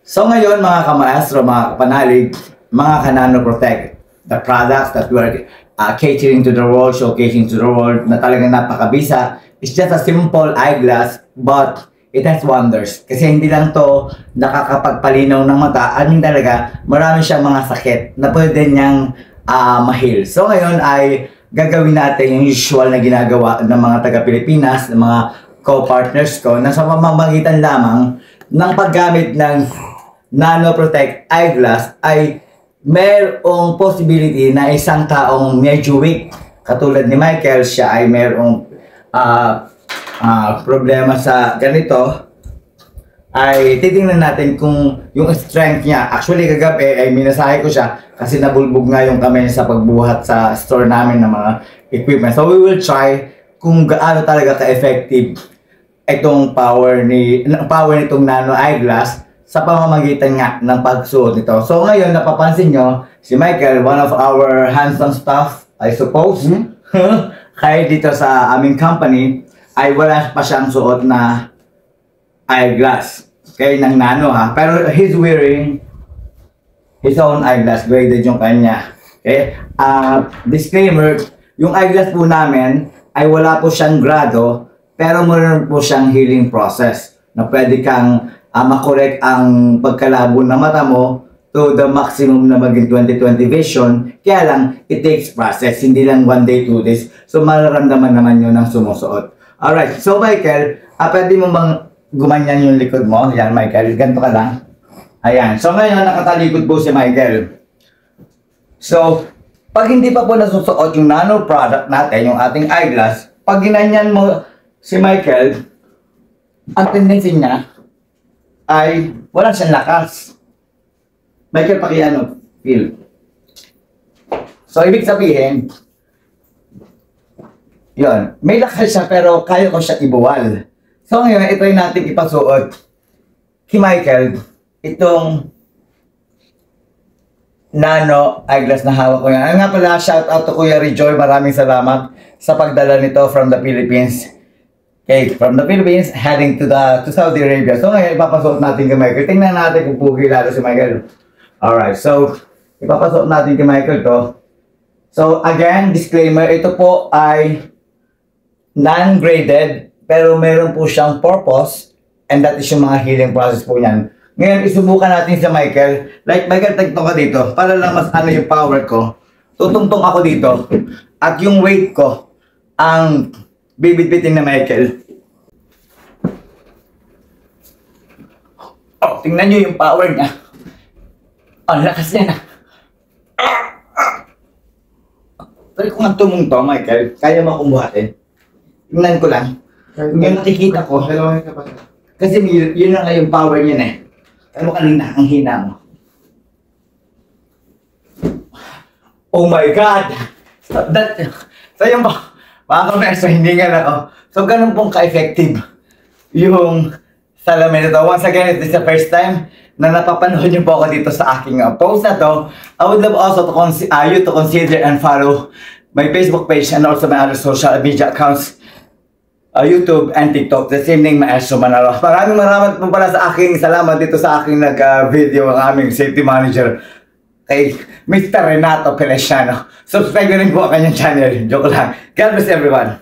So ngayon mga kamaestro, mga kapanalig, mga kanano protect, the products that we are catering to the world, showcasing to the world na talagang napakabisa. It's just a simple eyeglass but it has wonders. Kasi hindi lang to nakakapagpalinaw ng mata, I mean talaga, marami siyang mga sakit na pwede niyang ma-heal. So ngayon ay gagawin natin yung usual na ginagawa ng mga taga-Pilipinas, ng mga co-partners ko na sa pamamagitan lamang ng paggamit ng Nano Protect eyeglass ay merong possibility na isang taong medyo weak katulad ni Michael, siya ay merong problema sa ganito, ay titingnan natin kung yung strength niya. Actually kagabi ay minasahe ko siya kasi nabulbog nga yung kamay niya sa pagbuhat sa store namin ng mga equipment. So we will try kung gaano talaga ka-effective itong power nitong nano eyeglass sa pamamagitan nga ng pagsuot nito. So ngayon napapansin nyo, si Michael, one of our handsome staff, I suppose, kaya dito sa aming company, ay wala pa siyang suot na eyeglass. Okay, ng nano ha. Pero he's wearing his own eyeglass, graded yung kanya. Okay, disclaimer, yung eyeglass po namin ay wala po siyang grado, pero meron po siyang healing process na pwede kang makorek ang pagkalabo ng mata mo to the maximum na maging 20/20 vision. Kaya lang, it takes process, hindi lang 1 day, 2 days. So mararamdaman naman yun ng sumusuot. Alright, so Michael, pwede mo bang gumanyan yung likod mo? Yan Michael, ganito ka lang. Ayan, so ngayon nakatalikod po si Michael. So, pag hindi pa po nasusuot yung nano product natin, yung ating eyeglass, pag ginanyan mo si Michael, ang tendency niya ay wala siyang lakas. Michael, feel. So, ibig sabihin, yun, may lakas siya pero kaya ko siya ibuwal. So, ngayon, ito yung natin ipasuot kay Michael, itong nano eyeglass na hawak ko yan. Ano nga pala, shout out to Kuya Rejoy, maraming salamat sa pagdala nito from the Philippines. Okay, from the Philippines, heading to Saudi Arabia. So ngayon, ipapasuot natin kay Michael. Tingnan natin kung pugi lalo si Michael. Alright, so, ipapasuot natin kay Michael to. So, again, disclaimer, ito po ay non-graded, pero meron po siyang purpose, and that is yung mga healing process po yan. Ngayon, isubukan natin sa Michael. Like, Michael, tagtong ka dito, para lang mas ano yung power ko. Tutungtong ako dito, at yung weight ko, ang bibit-bitin na Michael. Oh, tingnan nyo yung power niya. Ang lakas niya na. Pero kung ang tumong to, Michael, kaya mo akong buhatin. Tingnan ko lang. Yung nakikita ko. Kasi yun na nga yung power niya na eh. Pero kanina, ang hina mo. Oh my God! So yung mga kamerso, hindi nga na ako. So, ganun pong ka-effective yung salamin ito. Once again, it is the first time na napapanood niyo po ako dito sa aking post na to. I would love also to you to consider and follow my Facebook page and also my other social media accounts, YouTube and TikTok. The same name, Maestro Manalo. Maraming po pala sa aking salamat dito sa aking nag-video ang aming safety manager kay Mr. Renato Pelesiano. Subscribe na rin po ang kanyang channel. Joke lang. God bless everyone.